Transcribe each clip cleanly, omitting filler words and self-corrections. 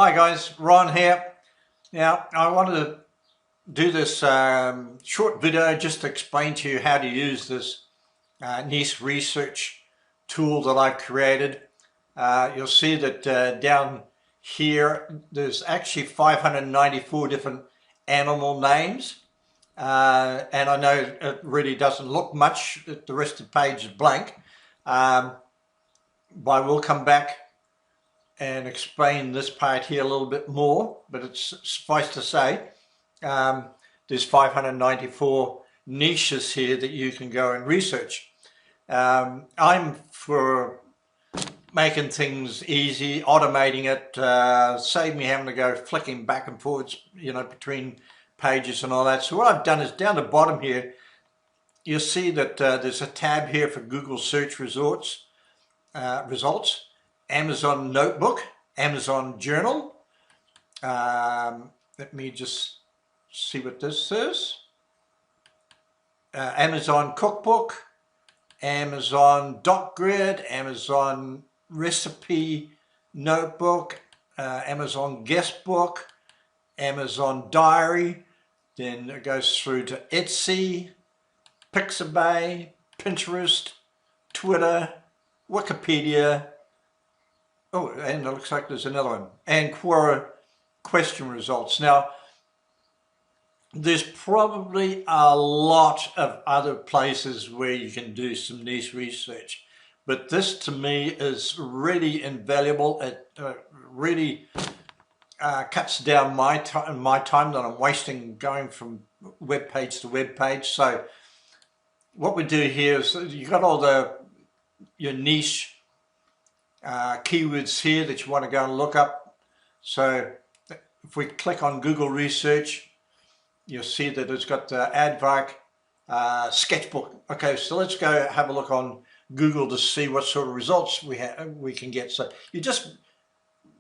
Hi guys, Ron here. Now I wanted to do this short video just to explain to you how to use this niche research tool that I've created. You'll see that down here there's actually 594 different animal names, and I know it really doesn't look much. The rest of the page is blank, but I will come back and explain this part here a little bit more, but it's suffice to say there's 594 niches here that you can go and research. I'm for making things easy, automating it, save me having to go flicking back and forwards, between pages and all that. So what I've done is down the bottom here, you'll see that there's a tab here for Google search results, Amazon Notebook, Amazon Journal. Let me just see what this is. Amazon Cookbook, Amazon Doc Grid, Amazon Recipe Notebook, Amazon Guestbook, Amazon Diary. Then it goes through to Etsy, Pixabay, Pinterest, Twitter, Wikipedia. Oh, and it looks like there's another one. And Quora question results. Now, there's probably a lot of other places where you can do some niche research, but this to me is really invaluable. It really cuts down my time that I'm wasting going from web page to web page. So what we do here is you've got all your niche keywords here that you want to go and look up. So if we click on Google research, you'll see that it's got the Aardvark sketchbook. Okay, so let's go have a look on Google to see what sort of results we can get. So you just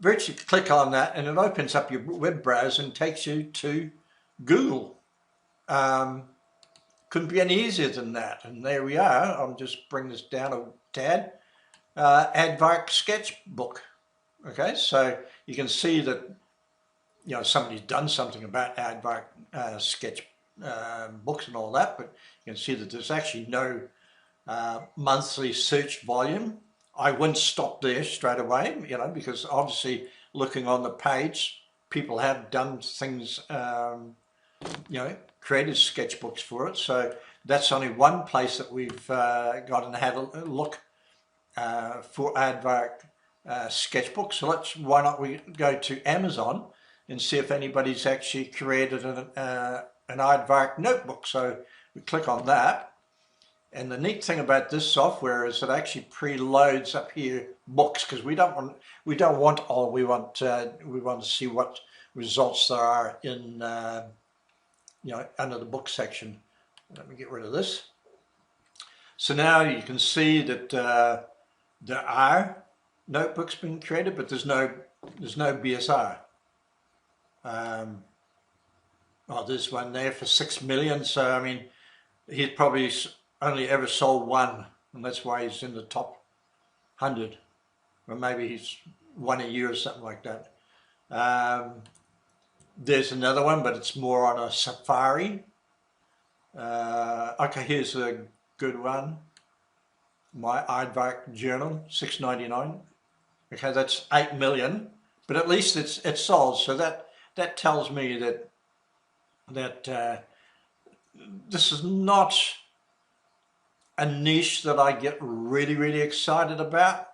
virtually click on that and it opens up your web browser and takes you to Google. Couldn't be any easier than that. And there we are. I'll just bring this down a tad. Aardvark sketchbook. Okay, so you can see that somebody's done something about Aardvark sketch books and all that, but you can see that there's actually no monthly search volume. I wouldn't stop there straight away, because obviously looking on the page, people have done things, created sketchbooks for it. So that's only one place that we've got and had a look for Aardvark sketchbook. So why not we go to Amazon and see if anybody's actually created an Aardvark notebook. So we click on that, and the neat thing about this software is it actually preloads up here books, because we want all. We want to see what results there are in under the book section. Let me get rid of this. So now you can see that there are notebooks being created, but there's no BSR. There's one there for 6 million. So I mean, he's probably only ever sold one, and that's why he's in the top 100, or maybe he's one a year or something like that. There's another one, but it's more on a safari. Okay, here's a good one. My Aardvark journal, $6.99. Okay, that's 8 million, but at least it's sold. So that tells me that this is not a niche that I get really excited about,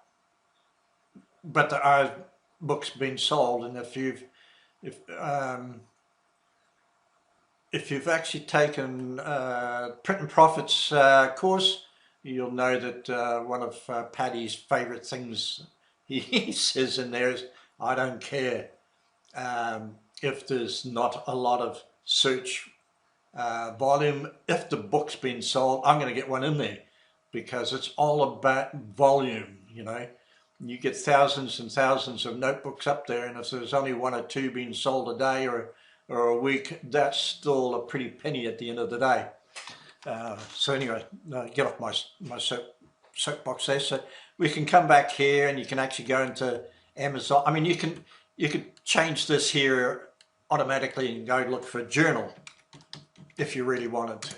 but there are books being sold. And if you've actually taken Print and Profits course, you'll know that one of Paddy's favorite things he says in there is, I don't care if there's not a lot of search volume. If the book's been sold, I'm going to get one in there, because it's all about volume. You get thousands and thousands of notebooks up there, and if there's only one or two being sold a day or a week, that's still a pretty penny at the end of the day. So anyway, get off my soapbox there. So we can come back here, and you can actually go into Amazon. I mean, you can you could change this here automatically and go look for a journal if you really wanted to.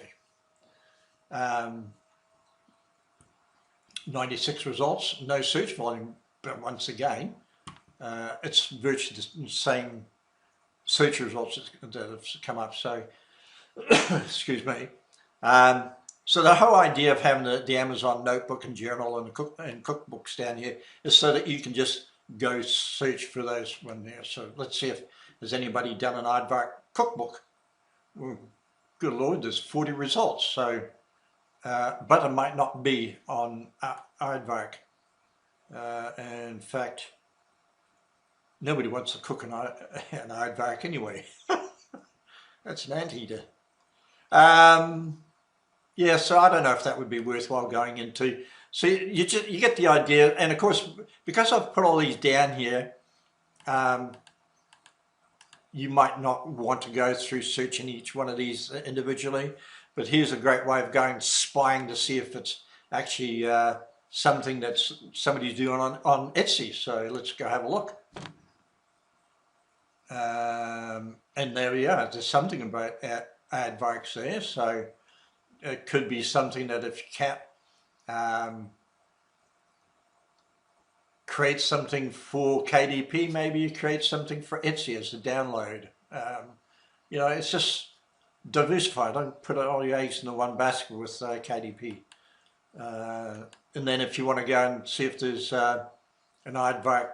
96 results, no search volume, but once again, it's virtually the same search results that have come up. So, excuse me. So the whole idea of having the Amazon notebook and journal and cookbooks down here is so that you can just go search for those one there. So let's see if there's anybody done an Aardvark cookbook. Well, good Lord, there's 40 results. So butter might not be on Aardvark. In fact, nobody wants to cook an Aardvark anyway. That's an anteater. Yeah, so I don't know if that would be worthwhile going into. So you get the idea, and of course, because I've put all these down here, you might not want to go through searching each one of these individually, but here's a great way of going spying to see if it's actually something that somebody's doing on Etsy. So let's go have a look. And there we are. There's something about Aardvarks there, so it could be something that if you can't create something for KDP, maybe you create something for Etsy as a download. You know, it's just diversify. Don't put all your eggs in the one basket with KDP. And then if you want to go and see if there's an Aardvark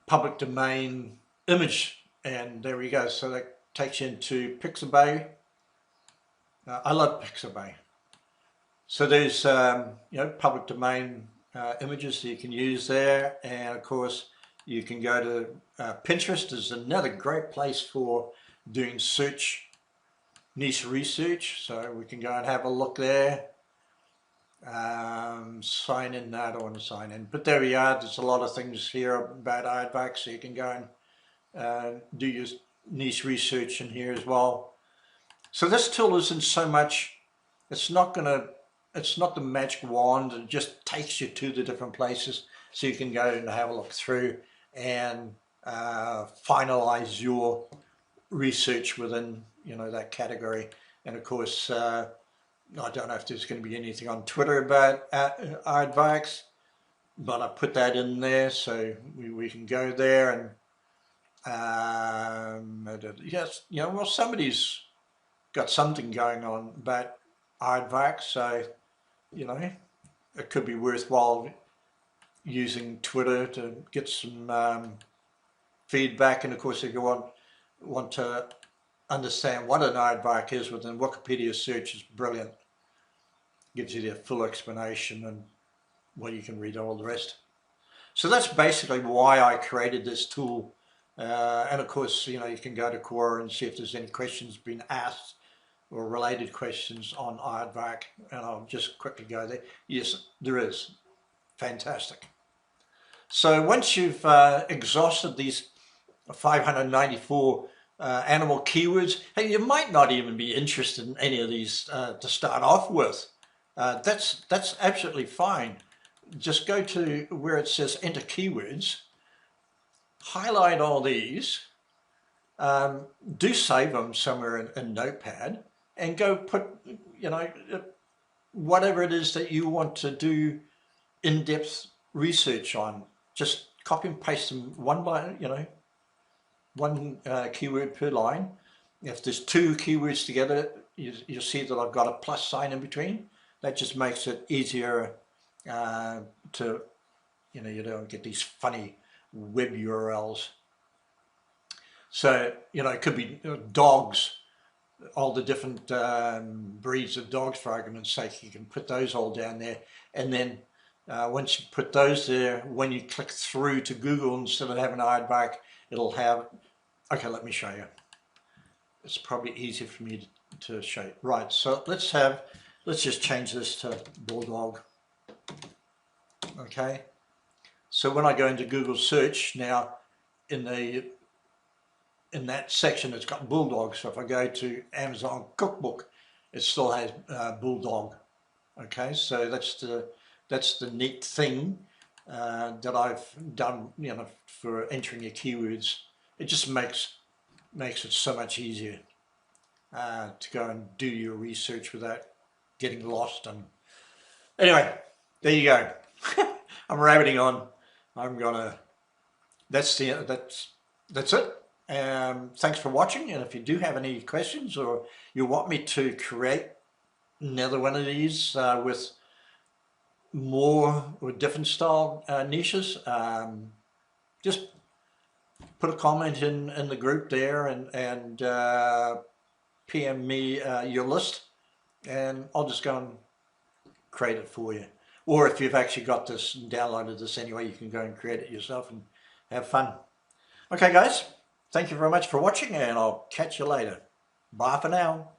public domain image, and there we go. So that takes you into Pixabay. I love Pixabay. So there's you know, public domain images that you can use there, and of course you can go to Pinterest is another great place for doing niche research. So we can go and have a look there. Sign in. No, I don't want to sign in, but there we are. There's a lot of things here about Aardvark, so you can go and do your niche research in here as well. So this tool isn't so much, it's not the magic wand. It just takes you to the different places, so you can go and have a look through and finalize your research within, you know, that category. And of course, I don't know if there's going to be anything on Twitter about Aardvarks, but I put that in there so we can go there and yes, you know, well, somebody's got something going on about Aardvark, so you know, it could be worthwhile using Twitter to get some feedback. And of course, if you want to understand what an Aardvark is within Wikipedia search, is brilliant. Gives you the full explanation, and well, you can read all the rest. So that's basically why I created this tool. And of course, you know, you can go to Quora and see if there's any questions been asked or related questions on Aardvark, and I'll just quickly go there. Yes, there is. Fantastic. So once you've exhausted these 594 animal keywords, hey, you might not even be interested in any of these to start off with. That's absolutely fine. Just go to where it says enter keywords, highlight all these, do save them somewhere in Notepad, and go put, you know, whatever it is that you want to do in-depth research on. Just copy and paste them one by, you know, one keyword per line. If there's two keywords together, you'll see that I've got a plus sign in between. That just makes it easier to, you know, you don't get these funny web URLs. So, you know, it could be dogs, all the different breeds of dogs, for argument's sake. You can put those all down there, and then once you put those there, when you click through to Google, instead of having Aardvark, it'll have, okay, let me show you. It's probably easier for me to show you. Right, so let's just change this to Bulldog. Okay, so when I go into Google search now, in that section it's got Bulldog. So if I go to Amazon cookbook, it still has Bulldog. Okay, so that's the that's the neat thing that I've done, for entering your keywords. It just makes it so much easier to go and do your research without getting lost. And anyway, there you go. I'm rabbiting on. I'm gonna. That's it. Thanks for watching. And if you do have any questions, or you want me to create another one of these with more or different style niches, just put a comment in the group there, and PM me your list, and I'll just go and create it for you. Or if you've actually got this and downloaded this anyway, you can go and create it yourself and have fun. Okay guys, thank you very much for watching, and I'll catch you later. Bye for now.